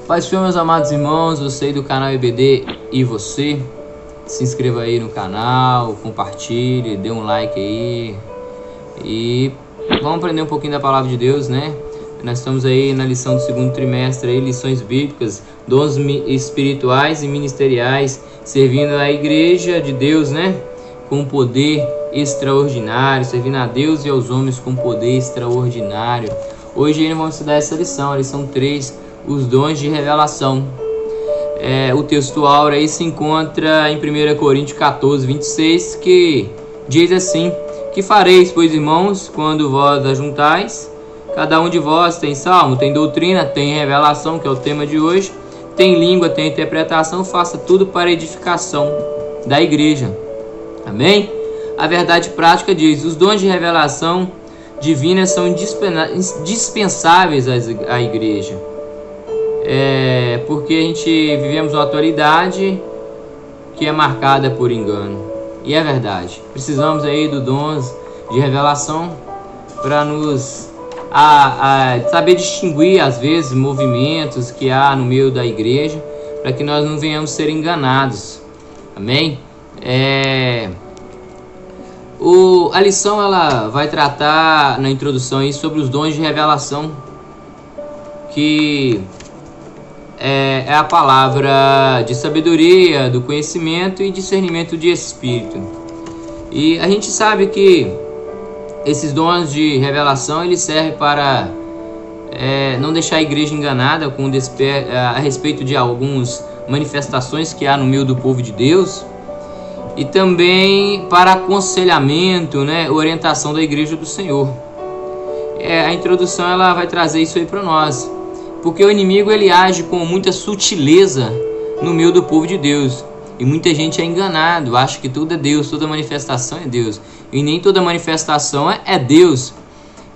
Paz do Senhor, meus amados irmãos, você do canal EBD e você, se inscreva aí no canal, compartilhe, dê um like aí e vamos aprender um pouquinho da palavra de Deus, né? Nós estamos aí na lição do segundo trimestre, aí, lições bíblicas, dons espirituais e ministeriais, servindo a igreja de Deus, né? Com poder extraordinário, servindo a Deus e aos homens com poder extraordinário. Hoje ainda vamos estudar essa lição, a lição 3, os dons de revelação. O texto áureo aí se encontra em 1 Coríntios 14, 26, que diz assim: que fareis, pois, irmãos, quando vós ajuntais? Cada um de vós tem salmo, tem doutrina, tem revelação, que é o tema de hoje, tem língua, tem interpretação, faça tudo para edificação da igreja. Amém? A verdade prática diz: os dons de revelação divina são indispensáveis à igreja. Porque a gente vivemos uma atualidade que é marcada por engano. E é verdade. Precisamos aí dos dons de revelação para nos saber distinguir, às vezes, movimentos que há no meio da igreja, para que nós não venhamos ser enganados. Amém? A lição ela vai tratar na introdução aí sobre os dons de revelação, que é a palavra de sabedoria, do conhecimento e discernimento de espírito. E a gente sabe que esses dons de revelação eles servem para não deixar a igreja enganada a respeito de algumas manifestações que há no meio do povo de Deus, e também para aconselhamento, né, orientação da igreja do Senhor. A introdução ela vai trazer isso aí para nós, porque o inimigo ele age com muita sutileza no meio do povo de Deus, e muita gente é enganado, acha que tudo é Deus, toda manifestação é Deus, e nem toda manifestação é Deus,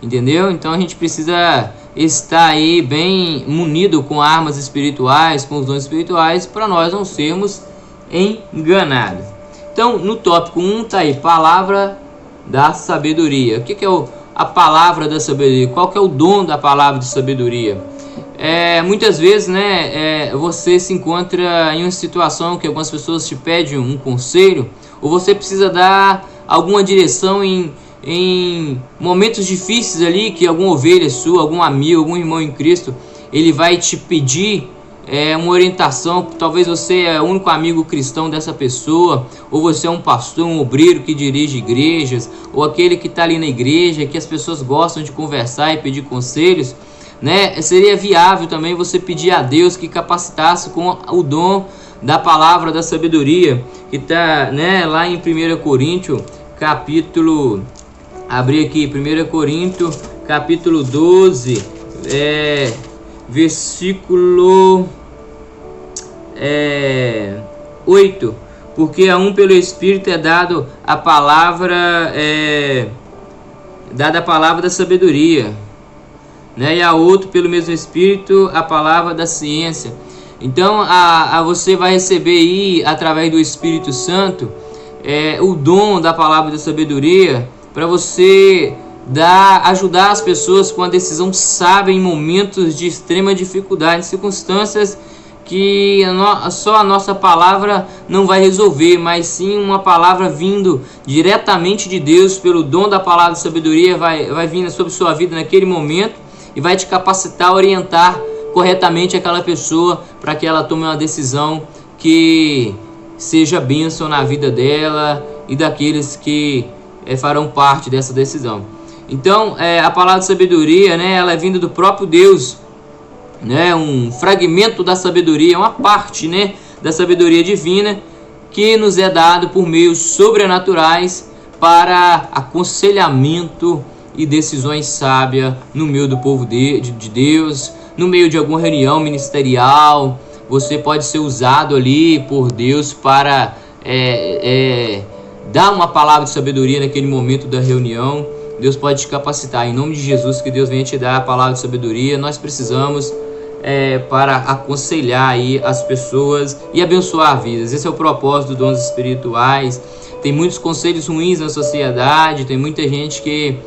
entendeu? Então a gente precisa estar aí bem munido com armas espirituais, com os dons espirituais, para nós não sermos enganados. Então, no tópico 1 está aí, palavra da sabedoria. O que é a palavra da sabedoria? Qual que é o dom da palavra de sabedoria? Muitas vezes, né, você se encontra em uma situação que algumas pessoas te pedem um conselho, ou você precisa dar alguma direção em momentos difíceis ali, que alguma ovelha sua, algum amigo, algum irmão em Cristo, ele vai te pedir uma orientação. Talvez você é o único amigo cristão dessa pessoa, ou você é um pastor, um obreiro que dirige igrejas, ou aquele que está ali na igreja, que as pessoas gostam de conversar e pedir conselhos, né? Seria viável também você pedir a Deus que capacitasse com o dom da palavra da sabedoria, que está, né, lá em 1 Coríntios, capítulo, abri aqui, 1 Coríntios, capítulo 12, versículo 8, porque a um pelo Espírito é dado a palavra, dada a palavra da sabedoria, né? E a outro pelo mesmo Espírito a palavra da ciência. Então você vai receber aí através do Espírito Santo o dom da palavra da sabedoria, para você ajudar as pessoas com a decisão sábia em momentos de extrema dificuldade, circunstâncias que só a nossa palavra não vai resolver, mas sim uma palavra vindo diretamente de Deus pelo dom da palavra de sabedoria vai vir sobre sua vida naquele momento e vai te capacitar a orientar corretamente aquela pessoa para que ela tome uma decisão que seja bênção na vida dela e daqueles que farão parte dessa decisão. Então, a palavra de sabedoria, né, ela é vinda do próprio Deus, né, um fragmento da sabedoria, uma parte, né, da sabedoria divina que nos é dado por meios sobrenaturais para aconselhamento e decisões sábias no meio do povo de Deus, no meio de alguma reunião ministerial. Você pode ser usado ali por Deus para dar uma palavra de sabedoria naquele momento da reunião. Deus pode te capacitar. Em nome de Jesus, que Deus venha te dar a palavra de sabedoria. Nós precisamos para aconselhar aí as pessoas e abençoar vidas. Esse é o propósito dos dons espirituais. Tem muitos conselhos ruins na sociedade, tem muita gente que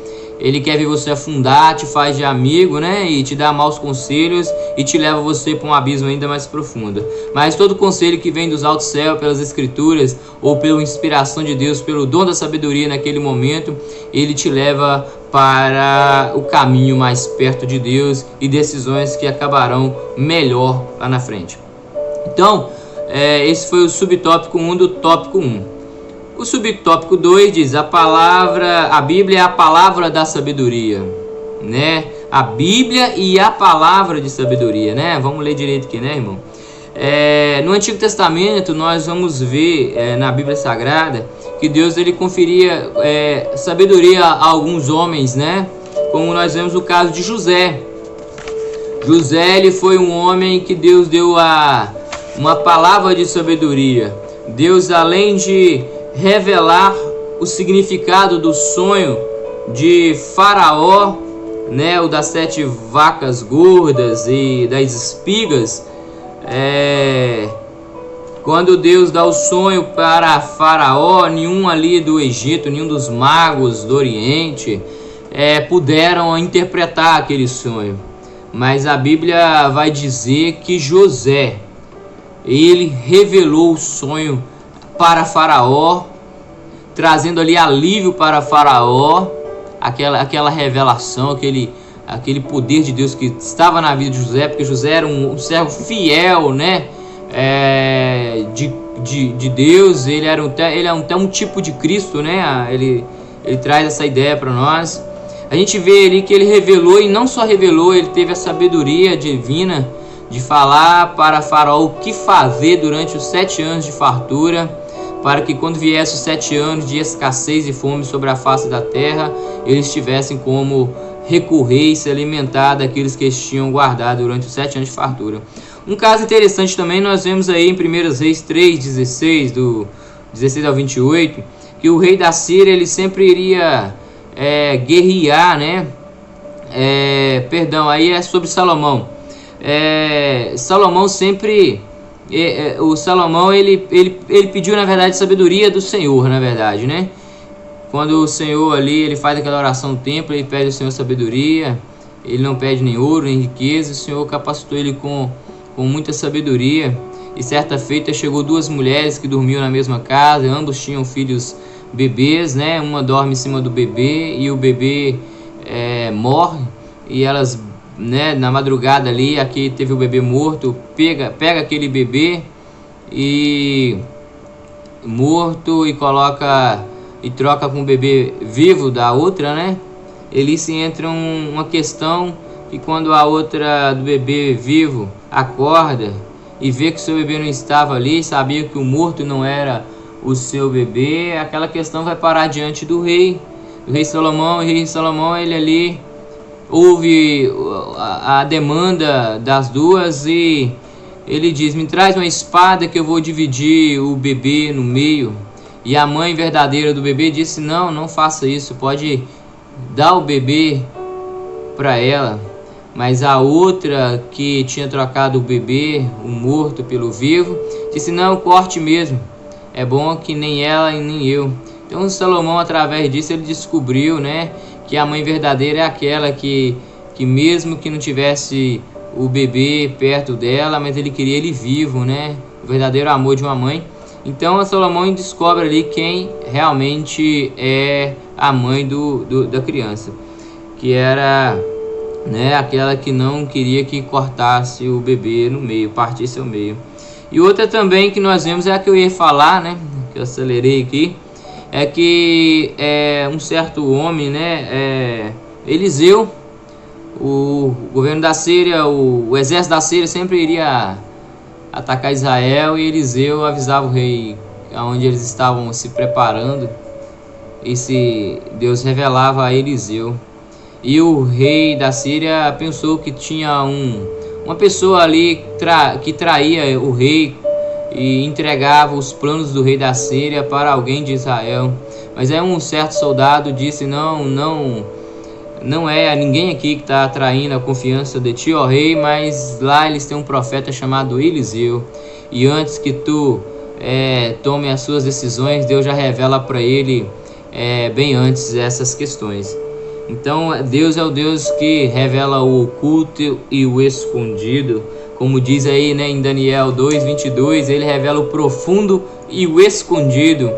ele quer ver você afundar, te faz de amigo, né? E te dá maus conselhos e te leva você para um abismo ainda mais profundo. Mas todo conselho que vem dos altos céus, pelas escrituras, ou pela inspiração de Deus, pelo dom da sabedoria naquele momento, ele te leva para o caminho mais perto de Deus e decisões que acabarão melhor lá na frente. Então, esse foi o subtópico 1 do tópico 1. O subtópico 2 diz: a Bíblia é a palavra da sabedoria, né? A Bíblia e a palavra de sabedoria, né? Vamos ler direito aqui, né, irmão? No Antigo Testamento nós vamos ver na Bíblia Sagrada que Deus ele conferia sabedoria a alguns homens, né? Como nós vemos o caso de José. José ele foi um homem que Deus deu uma palavra de sabedoria. Deus, além de revelar o significado do sonho de Faraó, né, o das 7 vacas gordas e das espigas, quando Deus dá o sonho para Faraó, nenhum ali do Egito, nenhum dos magos do Oriente puderam interpretar aquele sonho. Mas a Bíblia vai dizer que José, ele revelou o sonho para Faraó, trazendo ali alívio para Faraó, aquela revelação, aquele poder de Deus que estava na vida de José, porque José era um servo fiel, né? De Deus. Ele é até um tipo de Cristo, né? Ele traz essa ideia para nós. A gente vê ali que ele revelou, e não só revelou, ele teve a sabedoria divina de falar para Faraó o que fazer durante os 7 anos de fartura, para que quando viesse os 7 anos de escassez e fome sobre a face da terra, eles tivessem como recorrer e se alimentar daqueles que eles tinham guardado durante os 7 anos de fartura. Um caso interessante também nós vemos aí em 1 Reis 3:16, do 16 ao 28, que o rei da Síria ele sempre iria guerrear, né? Aí é sobre Salomão. Salomão sempre... o Salomão ele pediu na verdade sabedoria do Senhor, na verdade, né? Quando o Senhor ali ele faz aquela oração no templo, ele pede ao Senhor sabedoria. Ele não pede nem ouro nem riqueza. O Senhor capacitou ele com muita sabedoria. E certa feita chegou 2 mulheres que dormiam na mesma casa, ambos tinham filhos bebês, né? Uma dorme em cima do bebê e o bebê morre, e elas, né, na madrugada ali, aqui teve o bebê morto, pega aquele bebê e morto e coloca e troca com o bebê vivo da outra, né? Ele se entra uma questão que quando a outra do bebê vivo acorda e vê que o seu bebê não estava ali, sabia que o morto não era o seu bebê, aquela questão vai parar diante do rei Salomão. O rei Salomão ele ali ouve a demanda das duas e ele diz: me traz uma espada que eu vou dividir o bebê no meio. E a mãe verdadeira do bebê disse: não faça isso, pode dar o bebê para ela. Mas a outra que tinha trocado o bebê, o morto pelo vivo, disse: não, corte mesmo, é bom que nem ela e nem eu. Então Salomão, através disso, ele descobriu, né, que a mãe verdadeira é aquela que mesmo que não tivesse o bebê perto dela, mas ele queria ele vivo, né? O verdadeiro amor de uma mãe. Então Salomão descobre ali quem realmente é a mãe da criança, que era, né, aquela que não queria que cortasse o bebê no meio, partisse ao meio. E outra também que nós vemos é a que eu ia falar, né, que eu acelerei aqui, é que um certo homem, né, Eliseu, o governo da Síria, o exército da Síria sempre iria atacar Israel, e Eliseu avisava o rei onde eles estavam se preparando, e se Deus revelava a Eliseu. E o rei da Síria pensou que tinha uma pessoa ali que traía o rei e entregava os planos do rei da Síria para alguém de Israel. Mas aí um certo soldado disse: não é ninguém aqui que está atraindo a confiança de ti, ó rei, mas lá eles têm um profeta chamado Eliseu, e antes que tu tome as suas decisões, Deus já revela para ele bem antes essas questões. Então Deus é o Deus que revela o oculto e o escondido. Como diz aí, né, em Daniel 2:22, ele revela o profundo e o escondido,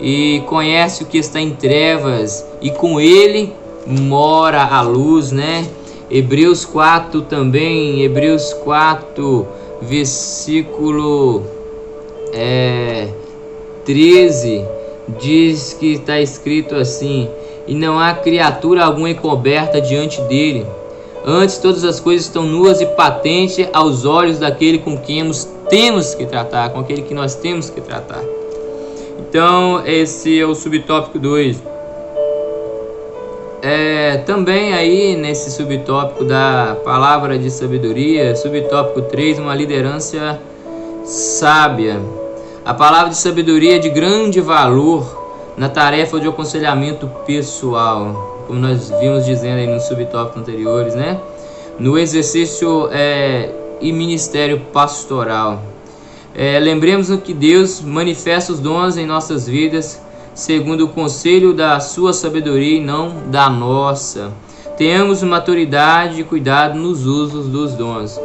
e conhece o que está em trevas, e com ele mora a luz, né? Hebreus 4 também, Hebreus 4, versículo 13, diz que está escrito assim: e não há criatura alguma encoberta diante dele. Antes, todas as coisas estão nuas e patentes aos olhos daquele com quem temos que tratar, com aquele que nós temos que tratar. Então, esse é o subtópico 2. Também aí, nesse subtópico da palavra de sabedoria, subtópico 3, uma liderança sábia. A palavra de sabedoria é de grande valor na tarefa de aconselhamento pessoal, como nós vimos dizendo aí nos subtópicos anteriores, né? No exercício e ministério pastoral. Lembremos que Deus manifesta os dons em nossas vidas segundo o conselho da sua sabedoria e não da nossa. Tenhamos maturidade e cuidado nos usos dos dons.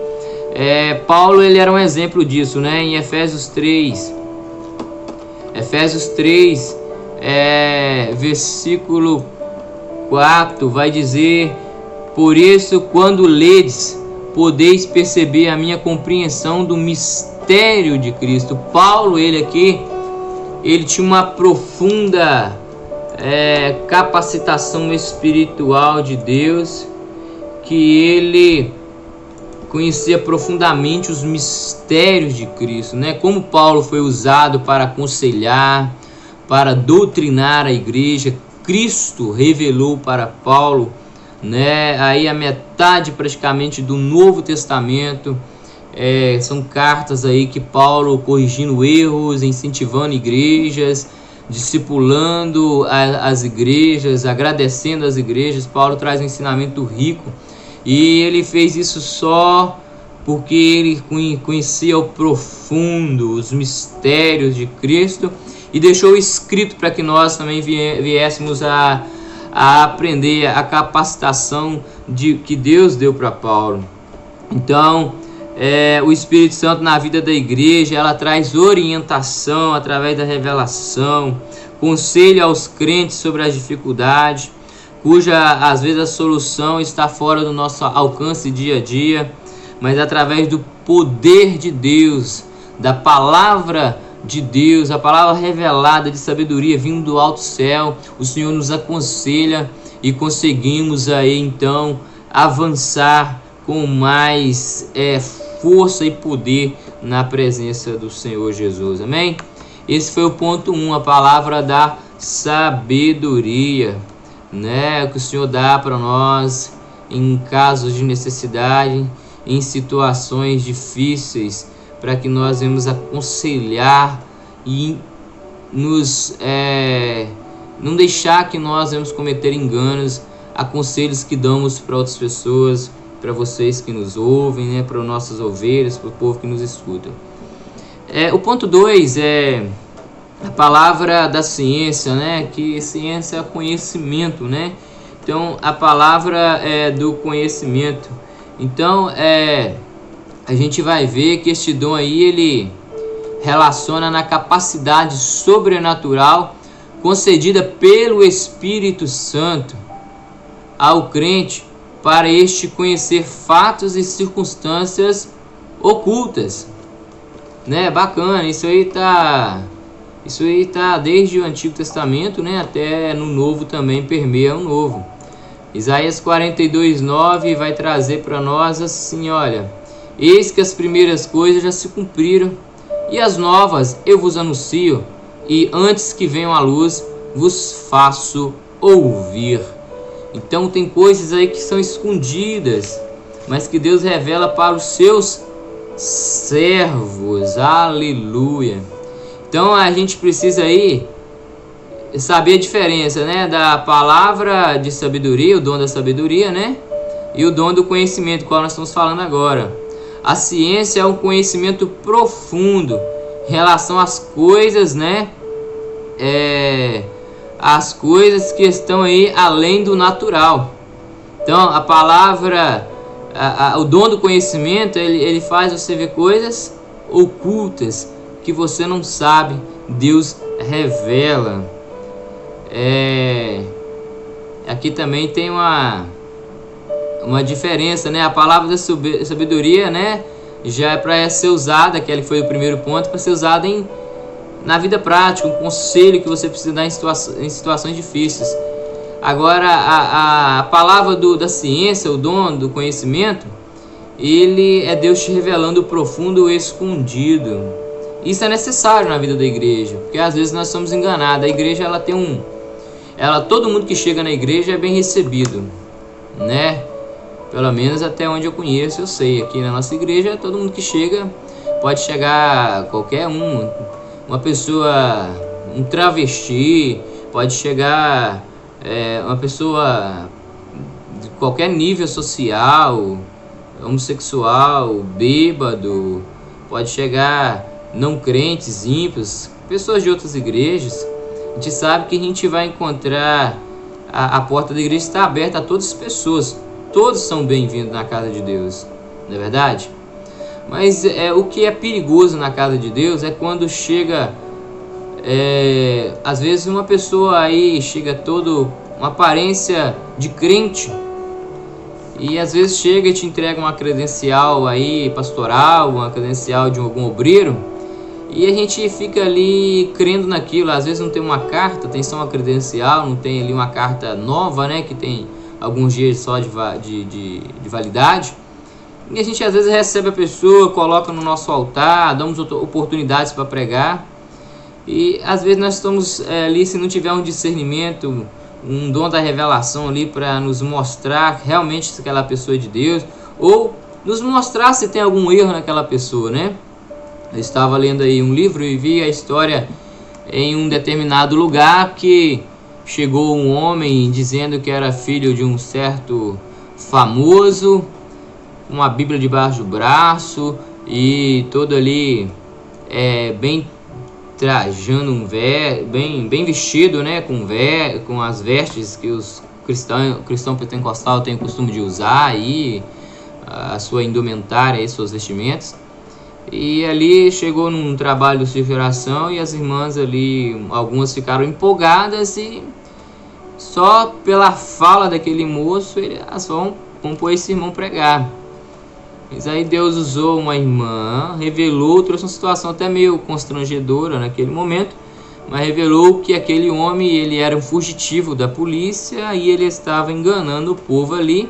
Paulo, ele era um exemplo disso, né? Em Efésios 3, versículo 4, vai dizer: por isso, quando ledes, podeis perceber a minha compreensão do mistério de Cristo. Paulo, ele tinha uma profunda capacitação espiritual de Deus, que ele conhecia profundamente os mistérios de Cristo, né? Como Paulo foi usado para aconselhar, para doutrinar a igreja. Cristo revelou para Paulo, né? Aí a metade praticamente do Novo Testamento são cartas aí que Paulo corrigindo erros, incentivando igrejas, discipulando as igrejas, agradecendo as igrejas. Paulo traz um ensinamento rico, e ele fez isso só porque ele conhecia o profundo, os mistérios de Cristo, e deixou escrito para que nós também viéssemos a aprender a capacitação que Deus deu para Paulo. Então, o Espírito Santo na vida da igreja, ela traz orientação através da revelação, conselho aos crentes sobre as dificuldades, cuja às vezes a solução está fora do nosso alcance dia a dia, mas através do poder de Deus, da palavra de Deus, a palavra revelada de sabedoria vindo do alto céu, o Senhor nos aconselha e conseguimos aí então avançar com mais força e poder na presença do Senhor Jesus. Amém? Esse foi o ponto 1, a palavra da sabedoria, né? Que o Senhor dá para nós em casos de necessidade, em situações difíceis, para que nós venhamos aconselhar e não deixar que nós venhamos cometer enganos, aconselhos que damos para outras pessoas, para vocês que nos ouvem, né, para nossas ovelhas, para o povo que nos escuta. O ponto 2 é a palavra da ciência, né? Que ciência é conhecimento, né? Então, a palavra do conhecimento. Então, a gente vai ver que este dom aí, ele relaciona na capacidade sobrenatural concedida pelo Espírito Santo ao crente para este conhecer fatos e circunstâncias ocultas, né? Bacana, isso aí tá desde o Antigo Testamento, né, até no Novo também, permeia o Novo. Isaías 42:9 vai trazer para nós assim: olha, eis que as primeiras coisas já se cumpriram, e as novas eu vos anuncio, e antes que venham à luz, vos faço ouvir. Então tem coisas aí que são escondidas, mas que Deus revela para os seus servos. Aleluia. Então a gente precisa aí saber a diferença, né, da palavra de sabedoria, o dom da sabedoria, né, e o dom do conhecimento, qual nós estamos falando agora. A ciência é um conhecimento profundo em relação às coisas, né, as coisas que estão aí além do natural. Então a palavra, o dom do conhecimento, ele faz você ver coisas ocultas que você não sabe, Deus revela. Aqui também tem uma diferença, né? A palavra da sabedoria, né, já é para ser usada, que foi o primeiro ponto, para ser usada na vida prática, um conselho que você precisa dar em situações difíceis. Agora, a palavra da ciência, o dom do conhecimento, ele é Deus te revelando o profundo e escondido. Isso é necessário na vida da igreja, porque às vezes nós somos enganados. A igreja, ela tem todo mundo que chega na igreja é bem recebido, né? Pelo menos até onde eu conheço, eu sei. Aqui na nossa igreja, todo mundo que chega, pode chegar qualquer uma pessoa, um travesti, pode chegar uma pessoa de qualquer nível social, homossexual, bêbado, pode chegar não crentes, ímpios, pessoas de outras igrejas. A gente sabe que a gente vai encontrar a porta da igreja está aberta a todas as pessoas. Todos são bem-vindos na casa de Deus, não é verdade? Mas o que é perigoso na casa de Deus é quando chega, às vezes uma pessoa aí chega uma aparência de crente, e às vezes chega e te entrega uma credencial aí pastoral, uma credencial de algum obreiro, e a gente fica ali crendo naquilo. Às vezes não tem uma carta, tem só uma credencial, não tem ali uma carta nova, né, que tem alguns dias só de validade. E a gente às vezes recebe a pessoa, coloca no nosso altar, damos oportunidades para pregar. E às vezes nós estamos ali, se não tiver um discernimento, um dom da revelação ali para nos mostrar realmente se aquela pessoa é de Deus, ou nos mostrar se tem algum erro naquela pessoa, né? Eu estava lendo aí um livro e vi a história em um determinado lugar que chegou um homem dizendo que era filho de um certo famoso, uma Bíblia debaixo do braço e todo ali bem trajando bem vestido, né, com as vestes que os cristão pentecostal tem o costume de usar aí, a sua indumentária e suas vestimentas. E ali chegou num trabalho de oração e as irmãs ali, algumas ficaram empolgadas e só pela fala daquele moço elas vão pôr esse irmão pregar. Mas aí Deus usou uma irmã, revelou, trouxe uma situação até meio constrangedora naquele momento, mas revelou que aquele homem ele era um fugitivo da polícia e ele estava enganando o povo ali,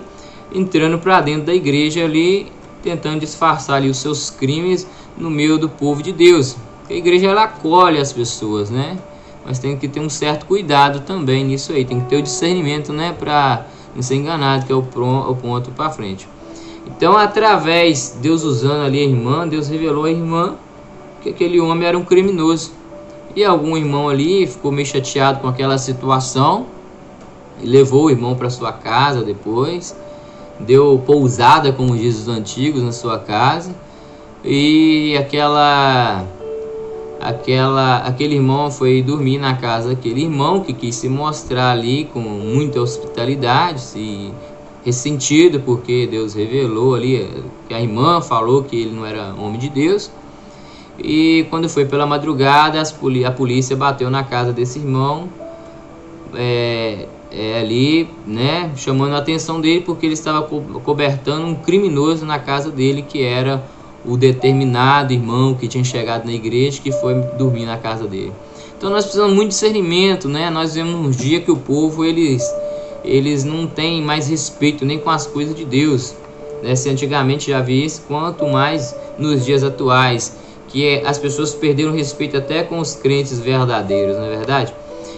entrando para dentro da igreja ali, tentando disfarçar ali os seus crimes no meio do povo de Deus. A igreja ela acolhe as pessoas, né? Mas tem que ter um certo cuidado também nisso aí, tem que ter o discernimento, né, para não ser enganado, que é o ponto para frente. Então, através Deus usando ali a irmã, Deus revelou à irmã que aquele homem era um criminoso. E algum irmão ali ficou meio chateado com aquela situação e levou o irmão para sua casa depois, deu pousada, como diz os antigos, na sua casa. E aquele irmão foi dormir na casa daquele irmão que quis se mostrar ali com muita hospitalidade, se ressentido porque Deus revelou ali que a irmã falou que ele não era homem de Deus. E quando foi pela madrugada, a polícia bateu na casa desse irmão, ali, né, chamando a atenção dele porque ele estava cobertando um criminoso na casa dele, que era o determinado irmão que tinha chegado na igreja, que foi dormir na casa dele. Então nós precisamos muito de discernimento, né? Nós vemos um dia que o povo eles não têm mais respeito nem com as coisas de Deus, né? Se antigamente já havia isso, quanto mais nos dias atuais, que as pessoas perderam respeito até com os crentes verdadeiros, não é verdade?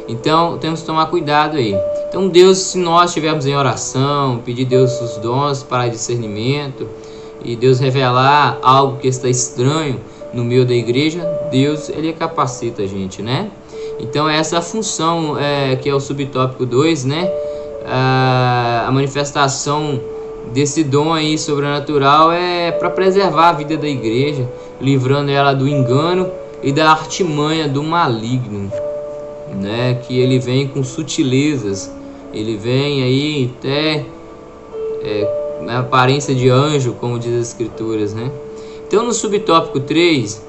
Então temos que tomar cuidado aí. Então Deus, se nós estivermos em oração, pedir Deus os dons para discernimento, e Deus revelar algo que está estranho no meio da igreja, Deus ele capacita a gente, né? Então essa é a função que é o subtópico 2, né? A manifestação desse dom aí sobrenatural é para preservar a vida da igreja, livrando ela do engano e da artimanha do maligno. né? Que ele vem com sutilezas, ele vem aí até na aparência de anjo, como diz as escrituras, né? Então, no subtópico 3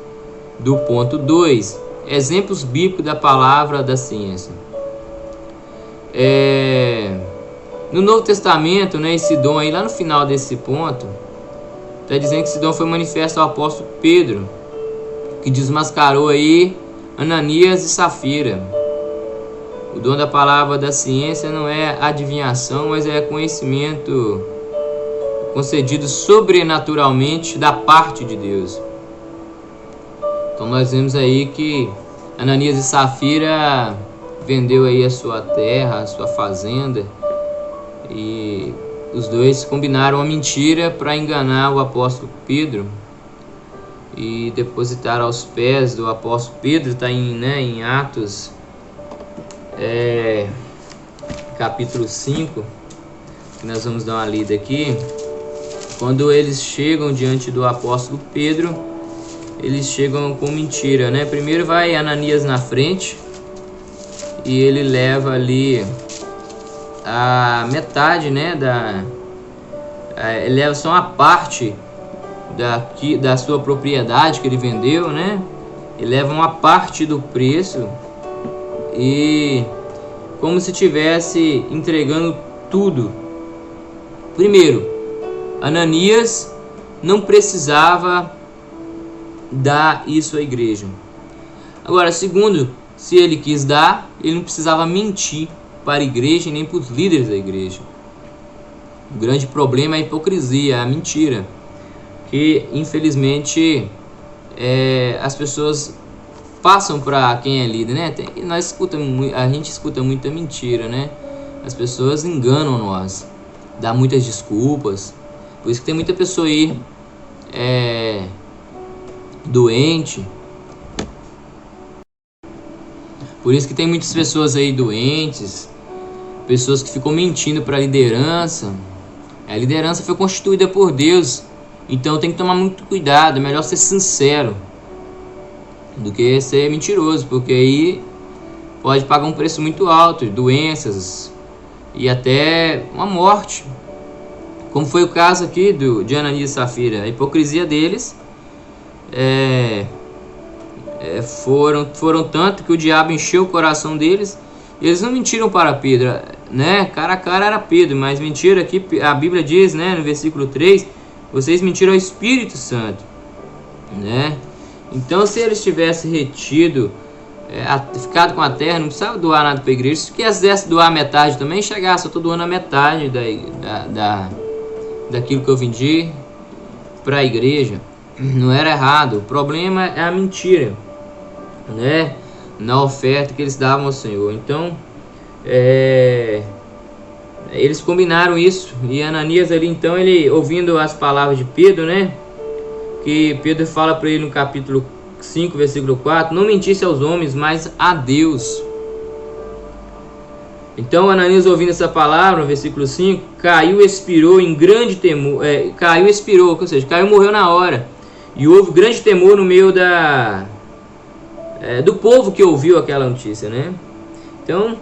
do ponto 2, exemplos bíblicos da palavra da ciência. No Novo Testamento, né, esse dom aí, lá no final desse ponto, está dizendo que esse dom foi manifesto ao apóstolo Pedro, que desmascarou aí Ananias e Safira. O dom da palavra da ciência não é adivinhação, mas é conhecimento concedido sobrenaturalmente da parte de Deus. Então nós vemos aí que Ananias e Safira vendeu aí a sua terra, a sua fazenda, e os dois combinaram uma mentira para enganar o apóstolo Pedro e depositaram aos pés do apóstolo Pedro. Está em Atos capítulo 5, que nós vamos dar uma lida aqui. Quando eles chegam diante do apóstolo Pedro, eles chegam com mentira, né? Primeiro vai Ananias na frente e ele leva ali a metade, né? Ele leva só uma parte da sua propriedade que ele vendeu, né? Ele leva uma parte do preço e como se estivesse entregando tudo. Primeiro, Ananias não precisava dar isso à igreja. Agora, segundo, se ele quis dar, ele não precisava mentir para a igreja nem para os líderes da igreja. O grande problema é a hipocrisia, a mentira, que infelizmente as pessoas passam para quem é líder, né? A gente escuta muita mentira, né? As pessoas enganam nós, dá muitas desculpas. Por isso que tem muita pessoa aí doente. Por isso que tem muitas pessoas aí doentes, pessoas que ficam mentindo para a liderança. A liderança foi constituída por Deus, então tem que tomar muito cuidado. É melhor ser sincero do que ser mentiroso, porque aí pode pagar um preço muito alto, doenças e até uma morte. Como foi o caso aqui de Ananias e Safira. A hipocrisia deles foram tanto que o diabo encheu o coração deles. Eles não mentiram para Pedro, né? Cara a cara era Pedro, mas mentira aqui, a Bíblia diz, né, no versículo 3, vocês mentiram ao Espírito Santo, né? Então, se eles tivessem retido, ficado com a terra, não precisava doar nada para a igreja. Se quisesse doar metade também, chegasse, eu estou doando a metade daquilo que eu vendi para a igreja. Não era errado. O problema é a mentira, né? Na oferta que eles davam ao Senhor. Então, eles combinaram isso. E Ananias ali, então, ele ouvindo as palavras de Pedro, né? Que Pedro fala para ele no capítulo 5, versículo 4, não mentisse aos homens, mas a Deus. Então Ananias, ouvindo essa palavra, no versículo 5, caiu e expirou em grande temor. Caiu e expirou, ou seja, caiu e morreu na hora. E houve grande temor no meio do povo que ouviu aquela notícia, né? Então,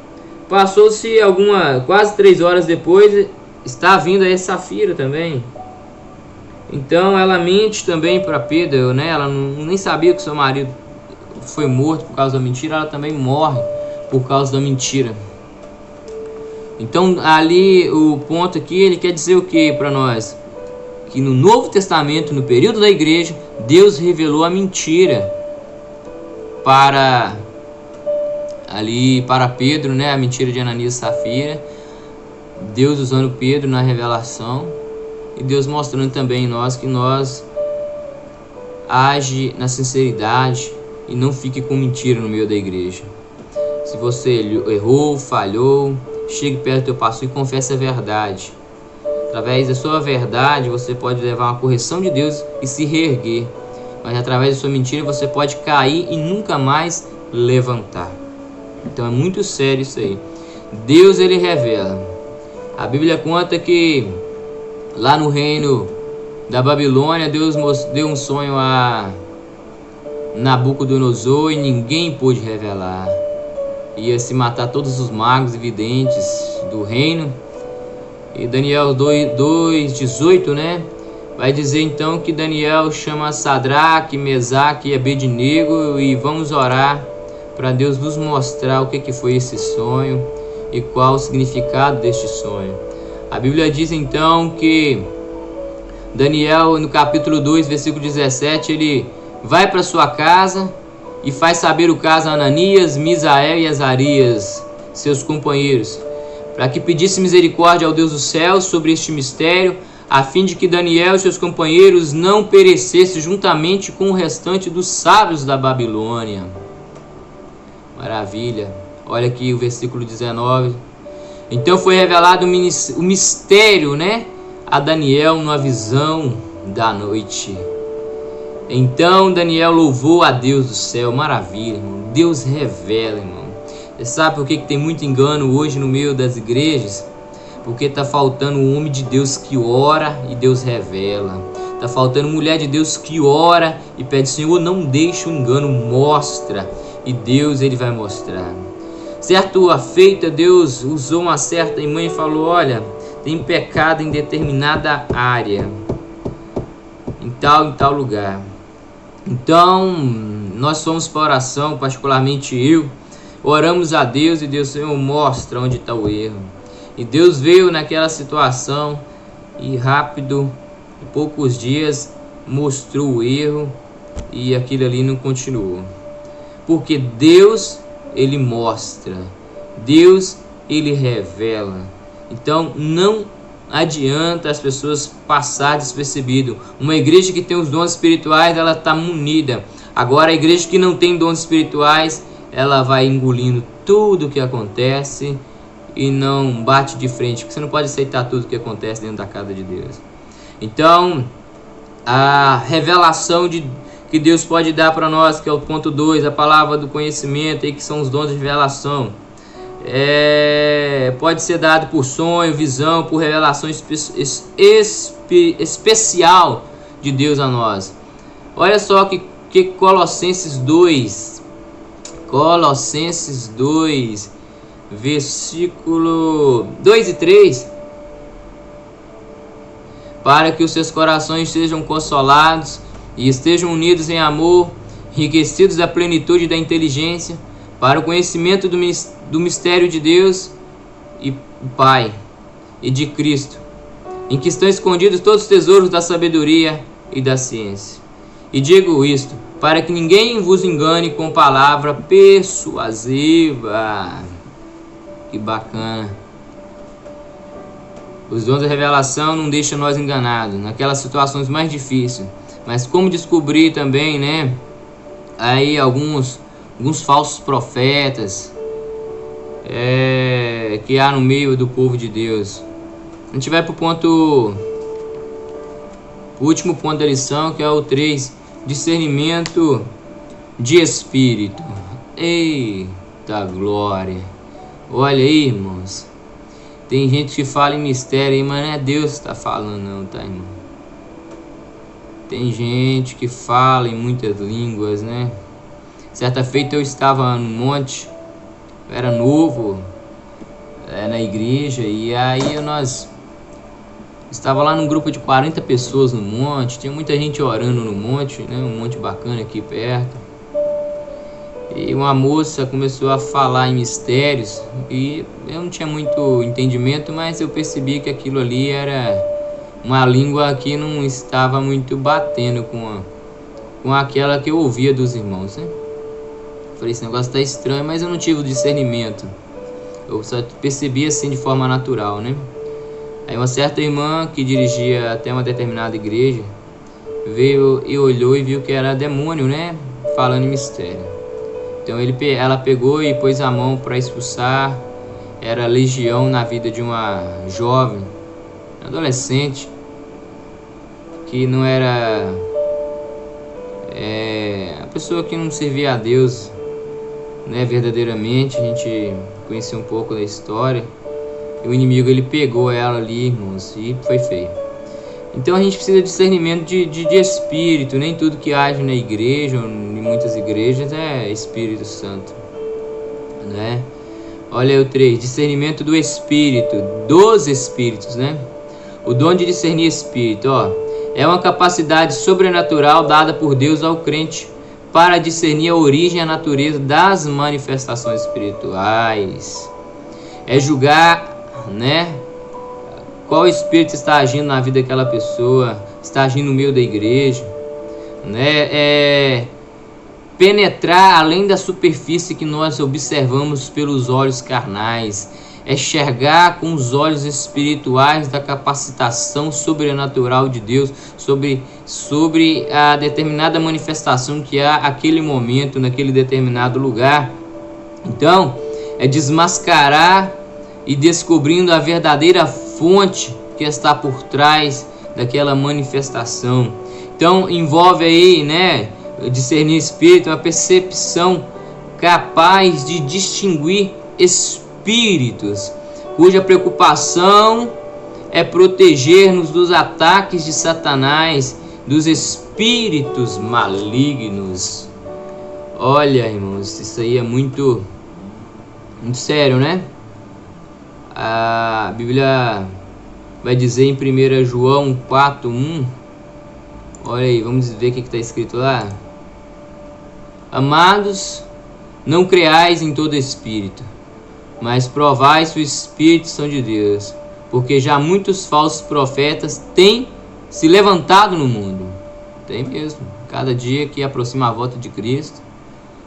passou-se quase 3 horas depois, está vindo aí Safira também. Então ela mente também para Pedro, né? Ela nem sabia que seu marido foi morto por causa da mentira, ela também morre por causa da mentira. Então ali o ponto aqui, ele quer dizer o que para nós? Que no Novo Testamento, no período da igreja, Deus revelou a mentira para Pedro, né? A mentira de Ananias e Safira. Deus usando Pedro na revelação. E Deus mostrando também em nós que nós age na sinceridade e não fique com mentira no meio da igreja. Se você errou, falhou, chegue perto do teu pastor e confesse a verdade. Através da sua verdade você pode levar uma correção de Deus e se reerguer. Mas através da sua mentira você pode cair e nunca mais levantar. Então é muito sério isso aí. Deus, ele revela. A Bíblia conta que lá no reino da Babilônia, Deus deu um sonho a Nabucodonosor e ninguém pôde revelar. ia se matar todos os magos e videntes do reino. E Daniel 2:18, né? Vai dizer então que Daniel chama Sadraque, Mesaque e Abednego e vamos orar para Deus nos mostrar o que foi esse sonho e qual o significado deste sonho. A Bíblia diz então que Daniel, no capítulo 2, versículo 17, ele vai para sua casa e faz saber o caso a Ananias, Misael e Azarias, seus companheiros, para que pedisse misericórdia ao Deus do céu sobre este mistério, a fim de que Daniel e seus companheiros não perecessem juntamente com o restante dos sábios da Babilônia. Maravilha. Olha aqui o versículo 19. Então foi revelado o mistério, né, a Daniel numa visão da noite. Então Daniel louvou a Deus do céu. Maravilha, irmão. Deus revela, irmão. Você sabe por que tem muito engano hoje no meio das igrejas? Porque está faltando um homem de Deus que ora e Deus revela. Está faltando mulher de Deus que ora e pede: Senhor, não deixe o engano, mostra. E Deus, ele vai mostrar. Certo feita, Deus usou uma certa irmã e falou: olha, tem pecado em determinada área, em tal lugar. Então nós fomos para oração, particularmente eu, oramos a Deus e Deus: Senhor, mostra onde está o erro. E Deus veio naquela situação e rápido, em poucos dias, mostrou o erro e aquilo ali não continuou. Porque Deus, ele mostra, Deus, ele revela. Então não adianta as pessoas passar despercebido. Uma igreja que tem os dons espirituais, ela está munida. Agora a igreja que não tem dons espirituais, ela vai engolindo tudo o que acontece e não bate de frente, porque você não pode aceitar tudo o que acontece dentro da casa de Deus. Então a revelação que Deus pode dar para nós, que é o ponto 2, a palavra do conhecimento, aí, que são os dons de revelação, pode ser dado por sonho, visão, por revelação especial de Deus a nós. Olha só que Colossenses 2, versículo 2 e 3, para que os seus corações sejam consolados e estejam unidos em amor, enriquecidos da plenitude da inteligência, para o conhecimento do mistério de Deus e Pai e de Cristo, em que estão escondidos todos os tesouros da sabedoria e da ciência. E digo isto, para que ninguém vos engane com palavra persuasiva. Que bacana. Os dons da revelação não deixam nós enganados naquelas situações mais difíceis. Mas como descobrir também, né? Aí alguns falsos profetas que há no meio do povo de Deus. A gente vai para o último ponto da lição, que é o 3, discernimento de espírito. Eita glória! Olha aí, irmãos. Tem gente que fala em mistério aí, mas não é Deus que está falando não, tá, irmão? Tem gente que fala em muitas línguas, né? Certa feita eu estava no monte, eu era novo na igreja, e aí nós estava lá num grupo de 40 pessoas no monte, tinha muita gente orando no monte, né? Um monte bacana aqui perto. E uma moça começou a falar em mistérios e eu não tinha muito entendimento, mas eu percebi que aquilo ali era uma língua que não estava muito batendo com aquela que eu ouvia dos irmãos, né? Falei, esse negócio tá estranho, mas eu não tive o discernimento. Eu só percebi assim de forma natural, né? Aí uma certa irmã que dirigia até uma determinada igreja veio e olhou e viu que era demônio, né? Falando em mistério. Então ela pegou e pôs a mão para expulsar. Era legião na vida de uma jovem, adolescente, que não era a pessoa que não servia a Deus, né, verdadeiramente. A gente conhecia um pouco da história. E o inimigo, ele pegou ela ali, irmãos, e foi feio. Então a gente precisa de discernimento de espírito. Nem tudo que age na igreja, ou em muitas igrejas, é Espírito Santo. né? Olha aí o 3, discernimento do Espírito, dos Espíritos, né? O dom de discernir Espírito, ó, é uma capacidade sobrenatural dada por Deus ao crente para discernir a origem e a natureza das manifestações espirituais. É julgar, né, qual espírito está agindo na vida daquela pessoa, está agindo no meio da igreja, né? É penetrar além da superfície que nós observamos pelos olhos carnais, é enxergar com os olhos espirituais da capacitação sobrenatural de Deus sobre a determinada manifestação que há aquele momento, naquele determinado lugar. Então, é desmascarar e descobrindo a verdadeira fonte que está por trás daquela manifestação. Então, envolve aí, né, discernir espírito, uma percepção capaz de distinguir espíritos, cuja preocupação é proteger-nos dos ataques de Satanás, dos espíritos malignos. Olha, irmãos, isso aí é muito sério, né? A Bíblia vai dizer em 1 João 4:1, olha aí, vamos ver o que está escrito lá. Amados, não creais em todo espírito, mas provai se os espíritos são de Deus, porque já muitos falsos profetas têm se levantado no mundo. Tem mesmo. Cada dia que aproxima a volta de Cristo,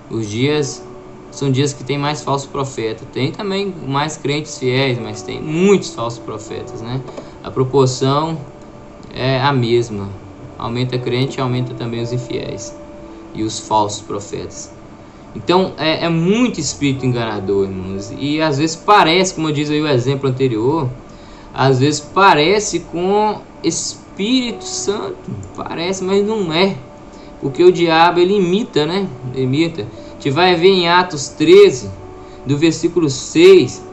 os dias são dias que tem mais falsos profetas. Tem também mais crentes fiéis, mas tem muitos falsos profetas, né? A proporção é a mesma. Aumenta crente, aumenta também os infiéis e os falsos profetas. Então é muito espírito enganador, irmãos. E às vezes parece, como diz aí o exemplo anterior, às vezes parece com Espírito Santo. Parece, mas não é. Porque o diabo, ele imita, né? Imita. A gente vai ver em Atos 13, do versículo 6.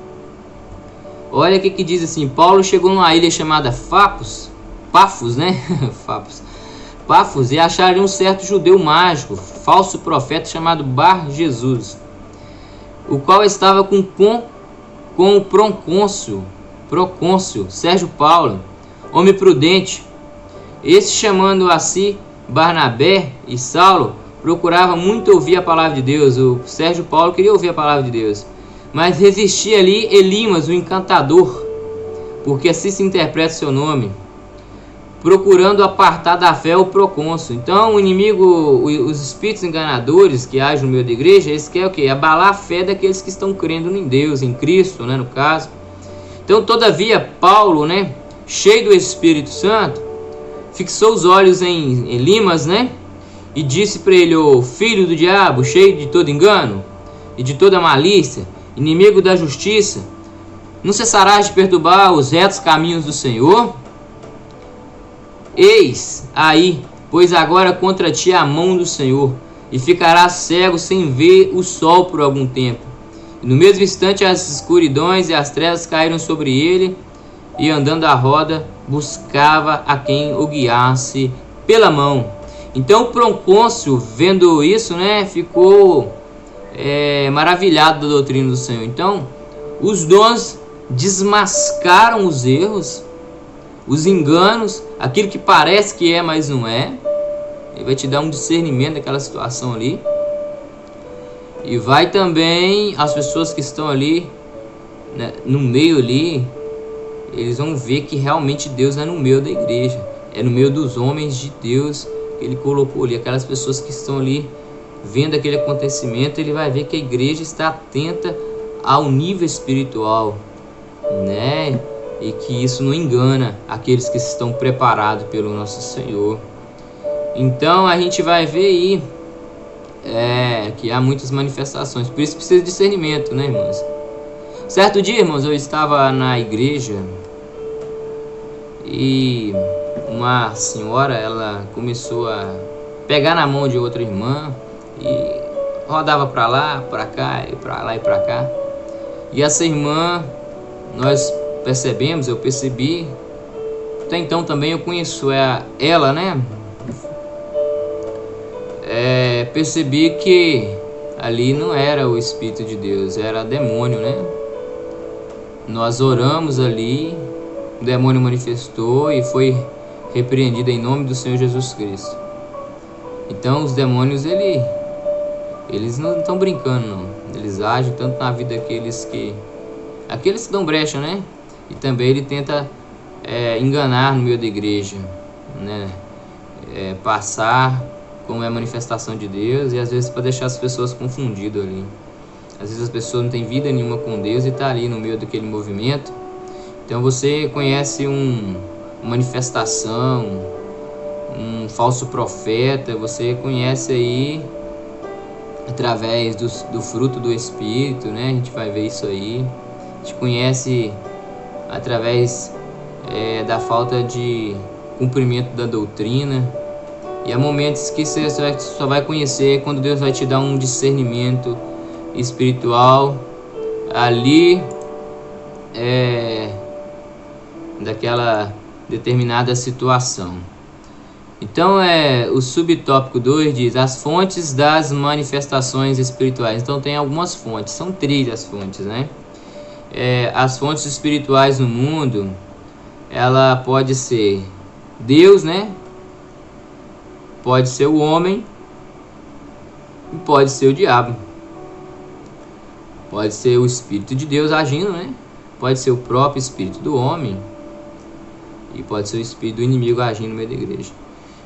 Olha o que diz assim. Paulo chegou numa ilha chamada Pafos, né? Pafos, e acharam um certo judeu mágico, falso profeta chamado Bar Jesus, o qual estava com o procônsul Sérgio Paulo, homem prudente. Esse, chamando a si Barnabé e Saulo, procurava muito ouvir a palavra de Deus. O Sérgio Paulo queria ouvir a palavra de Deus, mas resistia ali Elimas, o encantador, porque assim se interpreta seu nome, procurando apartar da fé o procônsul. Então o inimigo, os espíritos enganadores que agem no meio da igreja, eles querem o quê? Abalar a fé daqueles que estão crendo em Deus, em Cristo, né, no caso. Então, todavia, Paulo, né, cheio do Espírito Santo, fixou os olhos em Elimas, né, e disse para ele: ô filho do diabo, cheio de todo engano e de toda malícia, inimigo da justiça, não cessarás de perturbar os retos caminhos do Senhor? Eis aí, pois agora contra ti a mão do Senhor, e ficarás cego sem ver o sol por algum tempo. E no mesmo instante as escuridões e as trevas caíram sobre ele, e andando à roda, buscava a quem o guiasse pela mão. Então o procônsul, vendo isso, né, ficou maravilhado da doutrina do Senhor. Então os dons desmascaram os erros, os enganos, aquilo que parece que é, mas não é. Ele vai te dar um discernimento daquela situação ali. E vai também, as pessoas que estão ali, né, no meio ali, eles vão ver que realmente Deus é no meio da igreja, é no meio dos homens de Deus que Ele colocou ali. Aquelas pessoas que estão ali vendo aquele acontecimento, ele vai ver que a igreja está atenta ao nível espiritual, né? E que isso não engana aqueles que estão preparados pelo nosso Senhor. Então a gente vai ver aí que há muitas manifestações, por isso precisa de discernimento, né, irmãos? Certo dia, irmãos, eu estava na igreja e uma senhora, ela começou a pegar na mão de outra irmã e rodava para lá, para cá, e para lá e para cá. E essa irmã, nós percebemos, eu percebi, até então também eu conheço ela, né? Percebi que ali não era o Espírito de Deus, era demônio, né? Nós oramos ali, o demônio manifestou e foi repreendido em nome do Senhor Jesus Cristo. Então os demônios, eles não estão brincando, não. Eles agem tanto na vida daqueles que dão brecha, né? E também ele tenta enganar no meio da igreja, né? Passar como é a manifestação de Deus, e às vezes para deixar as pessoas confundidas ali. Às vezes as pessoas não têm vida nenhuma com Deus e está ali no meio daquele movimento. Então você conhece uma manifestação, um falso profeta, você conhece aí através do fruto do Espírito, né? A gente vai ver isso aí. A gente conhece através da falta de cumprimento da doutrina. E há momentos que você só vai conhecer quando Deus vai te dar um discernimento espiritual ali, daquela determinada situação. Então o subtópico 2 diz as fontes das manifestações espirituais. Então tem algumas fontes, são 3 as fontes, né? As fontes espirituais no mundo, ela pode ser Deus, né? Pode ser o homem e pode ser o diabo. Pode ser o Espírito de Deus agindo, né? Pode ser o próprio Espírito do homem e pode ser o Espírito do inimigo agindo no meio da igreja.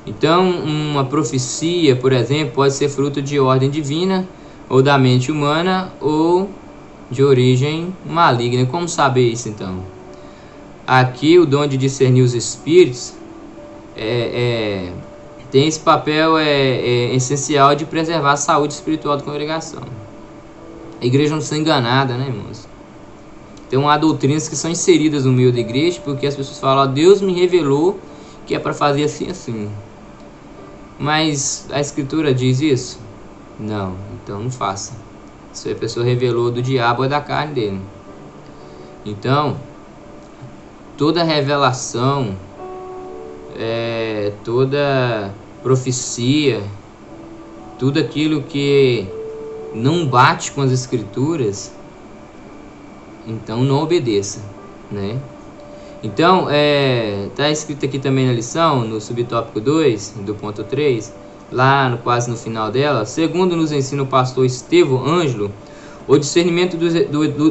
Então, uma profecia, por exemplo, pode ser fruto de ordem divina ou da mente humana ou de origem maligna. Como saber isso, então? Aqui, o dom de discernir os espíritos tem esse papel essencial de preservar a saúde espiritual da congregação. A igreja não ser enganada, né, irmãos? Então há doutrinas que são inseridas no meio da igreja porque as pessoas falam, Deus me revelou que é para fazer assim, assim. Mas a escritura diz isso? Não, então não faça. Se a pessoa revelou do diabo, é da carne dele. Então, toda revelação, toda profecia, tudo aquilo que não bate com as escrituras, então não obedeça, né? Então, tá escrito aqui também na lição, no subtópico 2, do ponto 3, lá quase no final dela, segundo nos ensina o pastor Estevão Ângelo, o discernimento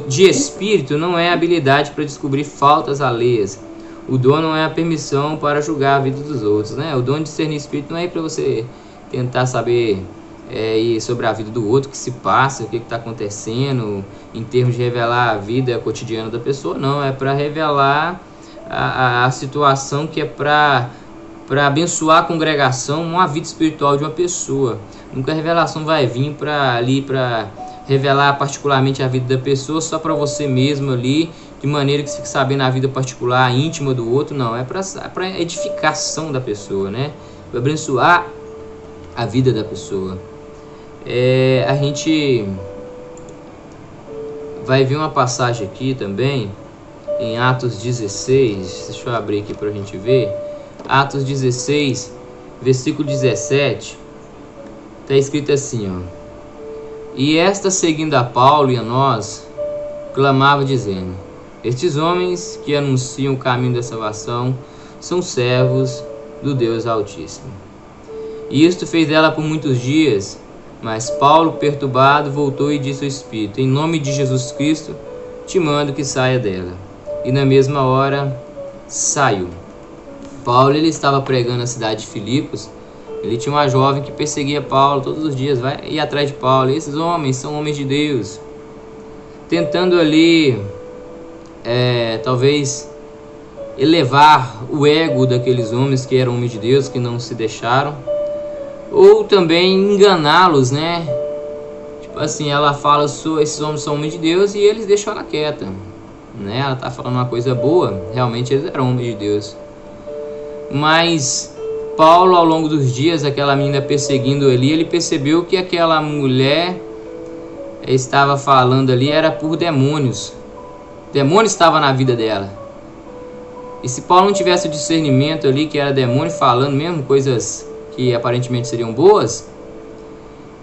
de espírito não é habilidade para descobrir faltas alheias. O dom não é a permissão para julgar a vida dos outros, né? O dom de discernir espírito não é para você tentar saber sobre a vida do outro, o que se passa, o que está acontecendo, em termos de revelar a vida cotidiana da pessoa, não. É para revelar a situação que é para abençoar a congregação, uma vida espiritual de uma pessoa. Nunca a revelação vai vir para revelar particularmente a vida da pessoa só para você mesmo ali, de maneira que você fique sabendo a vida particular, íntima do outro. Não, é para edificação da pessoa, né? Para abençoar a vida da pessoa. A gente vai ver uma passagem aqui também, em Atos 16, deixa eu abrir aqui para a gente ver. Atos 16, versículo 17, está escrito assim, ó. E esta, seguindo a Paulo e a nós, clamava dizendo, estes homens que anunciam o caminho da salvação são servos do Deus Altíssimo. E isto fez dela por muitos dias, mas Paulo, perturbado, voltou e disse ao Espírito, em nome de Jesus Cristo, te mando que saia dela. E na mesma hora, saiu. Paulo, ele estava pregando na cidade de Filipos. Ele tinha uma jovem que perseguia Paulo todos os dias, vai ir atrás de Paulo. E esses homens são homens de Deus, tentando ali, talvez, elevar o ego daqueles homens que eram homens de Deus, que não se deixaram, ou também enganá-los, né? Tipo assim, ela fala, esses homens são homens de Deus, e eles deixam ela quieta, né? Ela tá falando uma coisa boa, realmente eles eram homens de Deus. Mas Paulo, ao longo dos dias, aquela menina perseguindo ali, ele percebeu que aquela mulher estava falando ali era por demônios. Demônio estava na vida dela. E se Paulo não tivesse o discernimento ali, que era demônio falando mesmo coisas que aparentemente seriam boas,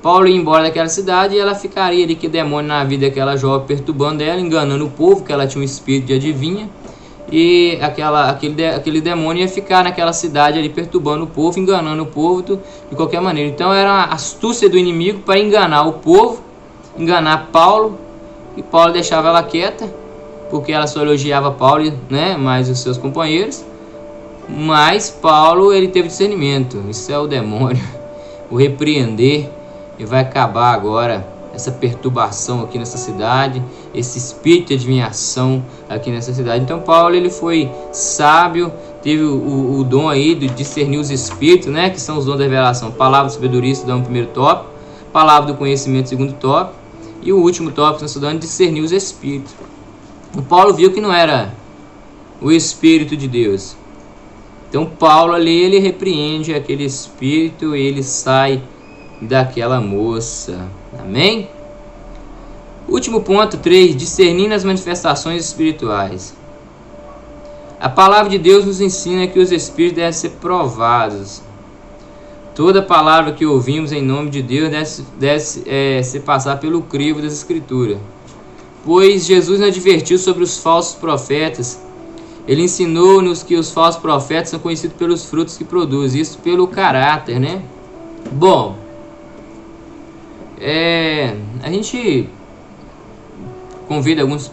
Paulo ia embora daquela cidade e ela ficaria ali, que demônio na vida daquela jovem, perturbando ela, enganando o povo, que ela tinha um espírito de adivinha. E aquele demônio ia ficar naquela cidade ali, perturbando o povo, enganando o povo de qualquer maneira. Então era a astúcia do inimigo para enganar o povo, enganar Paulo, e Paulo deixava ela quieta, porque ela só elogiava Paulo, né, mais os seus companheiros. Mas Paulo, ele teve discernimento. Isso é o demônio, o repreender, e vai acabar agora essa perturbação aqui nessa cidade, esse espírito de adivinhação aqui nessa cidade. Então Paulo, ele foi sábio, teve o dom aí de discernir os espíritos, né, que são os dons da revelação. Palavra de sabedoria, estudando o primeiro tópico, palavra do conhecimento, segundo tópico, e o último tópico que nós estudando, discernir os espíritos. O Paulo viu que não era o espírito de Deus. Então Paulo ali, ele repreende aquele espírito e ele sai daquela moça. Amém? Último ponto, 3. Discernindo as manifestações espirituais. A palavra de Deus nos ensina que os espíritos devem ser provados. Toda palavra que ouvimos em nome de Deus deve se passar pelo crivo das Escrituras. Pois Jesus nos advertiu sobre os falsos profetas. Ele ensinou-nos que os falsos profetas são conhecidos pelos frutos que produzem. Isso pelo caráter, né? Bom, a gente convida alguns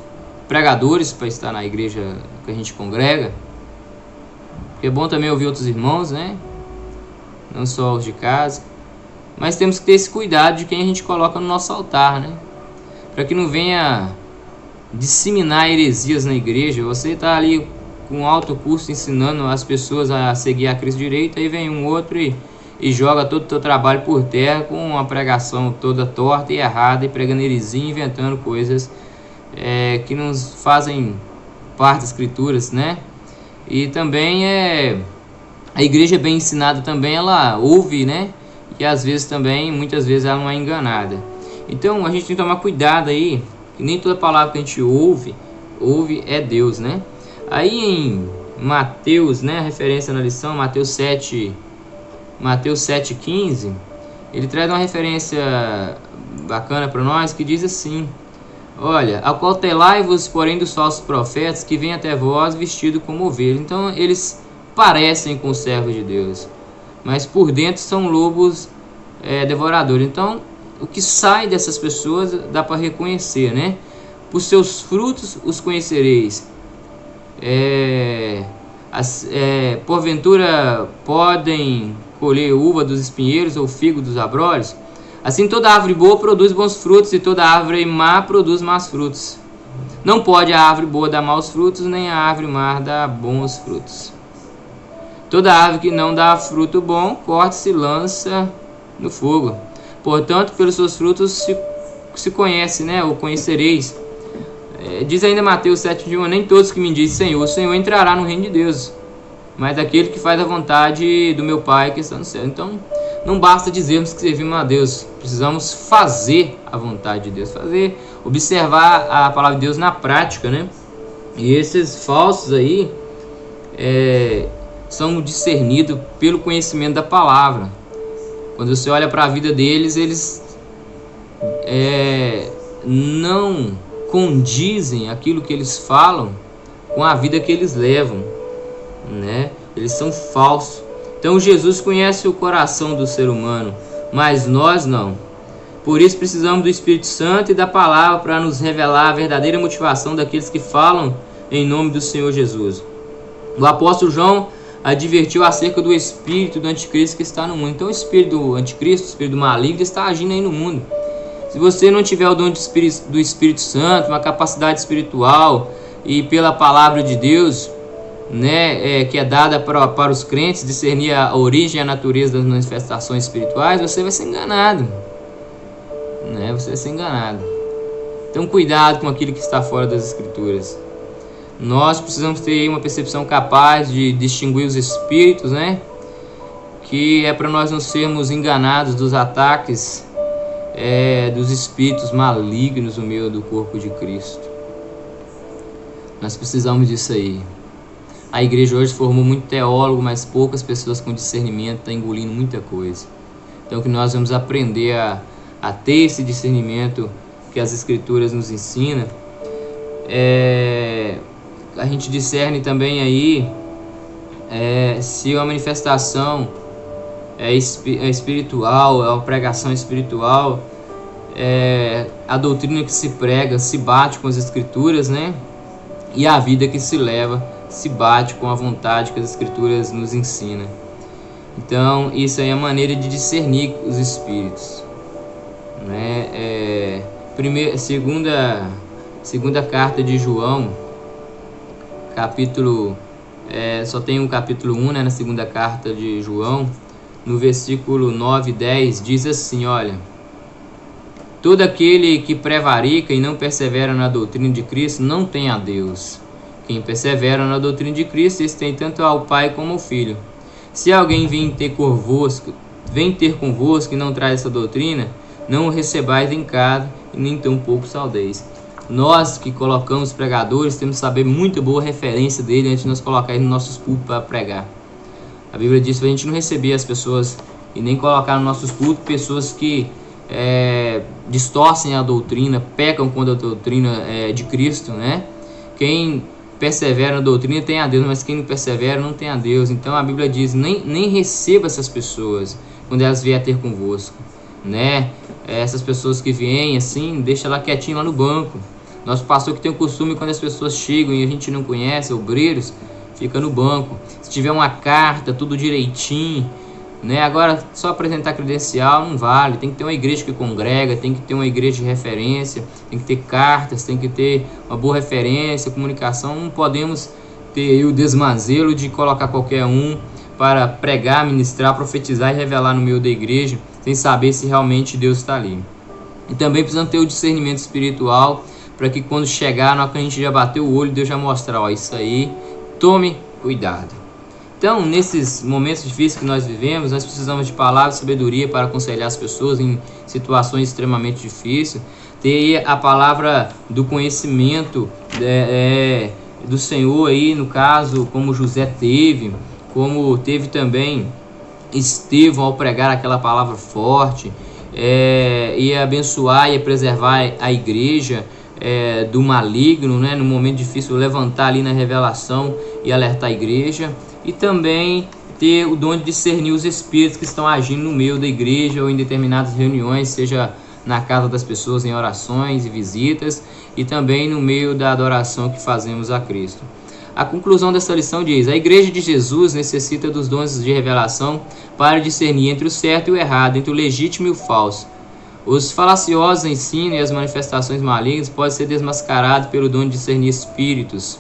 pregadores para estar na igreja que a gente congrega, porque é bom também ouvir outros irmãos, né? Não só os de casa. Mas temos que ter esse cuidado de quem a gente coloca no nosso altar, né? Para que não venha disseminar heresias na igreja. Você está ali com alto custo ensinando as pessoas a seguir a Cristo direito, aí vem um outro e joga todo o teu trabalho por terra com uma pregação toda torta e errada, e pregando heresia, inventando coisas que não fazem parte das Escrituras, né? E também a igreja bem ensinada também, ela ouve, né? E às vezes também, muitas vezes ela não é enganada. Então a gente tem que tomar cuidado aí, que nem toda palavra que a gente ouve é Deus, né? Aí em Mateus, né, a referência na lição, Mateus 7,15, ele traz uma referência bacana para nós, que diz assim: olha, acautelai-vos, porém, dos falsos profetas que vêm até vós vestidos como ovelhas. Então eles parecem com os servos de Deus, mas por dentro são lobos devoradores. Então o que sai dessas pessoas dá para reconhecer, né? Por seus frutos os conhecereis. Porventura podem colher uva dos espinheiros ou figo dos abrolhos? Assim toda árvore boa produz bons frutos, e toda árvore má produz maus frutos. Não pode a árvore boa dar maus frutos, nem a árvore má dar bons frutos. Toda árvore que não dá fruto bom, corta-se e lança no fogo. Portanto, pelos seus frutos se conhece, né? Ou conhecereis. Diz ainda Mateus 7,1: nem todos que me dizem Senhor, Senhor entrará no reino de Deus, mas aquele que faz a vontade do meu Pai que está no céu. Então, não basta dizermos que servimos a Deus, precisamos fazer a vontade de Deus, observar a palavra de Deus na prática, né? E esses falsos aí são discernidos pelo conhecimento da palavra. Quando você olha para a vida deles, eles não condizem aquilo que eles falam com a vida que eles levam, né? Eles são falsos. Então Jesus conhece o coração do ser humano, mas nós não. Por isso precisamos do Espírito Santo e da palavra para nos revelar a verdadeira motivação daqueles que falam em nome do Senhor Jesus. O apóstolo João advertiu acerca do espírito do anticristo que está no mundo. Então o espírito do anticristo, o espírito do maligno, está agindo aí no mundo. Se você não tiver o dom do Espírito Santo, uma capacidade espiritual e pela palavra de Deus, né, que é dada para os crentes discernir a origem e a natureza das manifestações espirituais, você vai ser enganado, né? Você vai ser enganado. Então cuidado com aquilo que está fora das Escrituras. Nós precisamos ter uma percepção capaz de distinguir os espíritos, né? Que é para nós não sermos enganados dos ataques dos espíritos malignos no meio do corpo de Cristo. Nós precisamos disso aí. A igreja hoje formou muito teólogo, mas poucas pessoas com discernimento, estão engolindo muita coisa. Então que nós vamos aprender a ter esse discernimento que as Escrituras nos ensinam. A gente discerne também aí se uma manifestação é espiritual, é uma pregação espiritual, a doutrina que se prega se bate com as Escrituras, né? E a vida que se leva se bate com a vontade que as Escrituras nos ensinam. Então, isso aí é a maneira de discernir os espíritos, né? Segunda carta de João, capítulo, só tem um capítulo 1, né, na segunda carta de João, no versículo 9 e 10, diz assim, olha: todo aquele que prevarica e não persevera na doutrina de Cristo não tem a Deus. Quem persevera na doutrina de Cristo, esse tem tanto ao Pai como ao Filho. Se alguém vem ter convosco e não traz essa doutrina, não o recebais em casa e nem tão pouco saudeis. Nós que colocamos pregadores temos que saber muito boa referência dele antes de nós colocar ele nos nossos cultos para pregar. A Bíblia diz para a gente não receber as pessoas e nem colocar nos nossos cultos pessoas que distorcem a doutrina, pecam contra a doutrina de Cristo, né? Quem persevera na doutrina tem a Deus, mas quem não persevera não tem a Deus. Então a Bíblia diz, nem receba essas pessoas quando elas vierem ter convosco, né? Essas pessoas que vêm assim, deixa ela quietinha lá no banco. Nosso pastor que tem o costume, quando as pessoas chegam e a gente não conhece, obreiros, fica no banco. Se tiver uma carta, tudo direitinho, né? Agora, só apresentar credencial não vale. Tem que ter uma igreja que congrega, tem que ter uma igreja de referência, tem que ter cartas, tem que ter uma boa referência, comunicação. Não podemos ter o desmazelo de colocar qualquer um para pregar, ministrar, profetizar e revelar no meio da igreja, sem saber se realmente Deus está ali. E também precisamos ter o discernimento espiritual, para que quando chegar, na hora que a gente já bater o olho, Deus já mostrar, ó, isso aí, tome cuidado. Então, nesses momentos difíceis que nós vivemos, nós precisamos de palavra e sabedoria para aconselhar as pessoas em situações extremamente difíceis. Ter a palavra do conhecimento do Senhor aí, no caso, como José teve, como teve também Estevão ao pregar aquela palavra forte, e abençoar e preservar a igreja do maligno, né? No momento difícil, levantar ali na revelação e alertar a igreja. E também ter o dom de discernir os espíritos que estão agindo no meio da igreja ou em determinadas reuniões, seja na casa das pessoas em orações e visitas, e também no meio da adoração que fazemos a Cristo. A conclusão dessa lição diz: a igreja de Jesus necessita dos dons de revelação para discernir entre o certo e o errado, entre o legítimo e o falso. Os falaciosos ensinos e as manifestações malignas podem ser desmascarados pelo dom de discernir espíritos.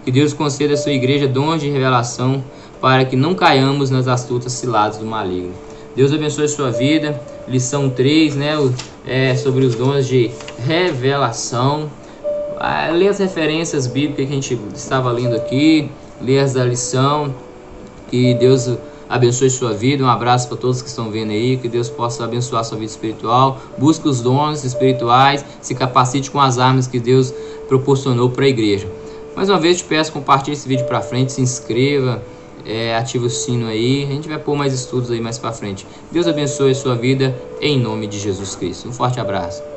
Que Deus conceda à sua igreja dons de revelação para que não caiamos nas astutas ciladas do maligno. Deus abençoe a sua vida. Lição 3, né, sobre os dons de revelação. Lê as referências bíblicas que a gente estava lendo aqui. Lê as da lição. Que Deus abençoe sua vida. Um abraço para todos que estão vendo aí. Que Deus possa abençoar sua vida espiritual. Busque os dons espirituais. Se capacite com as armas que Deus proporcionou para a igreja. Mais uma vez te peço, compartilhe esse vídeo para frente, se inscreva, ative o sino aí. A gente vai pôr mais estudos aí mais para frente. Deus abençoe a sua vida em nome de Jesus Cristo. Um forte abraço.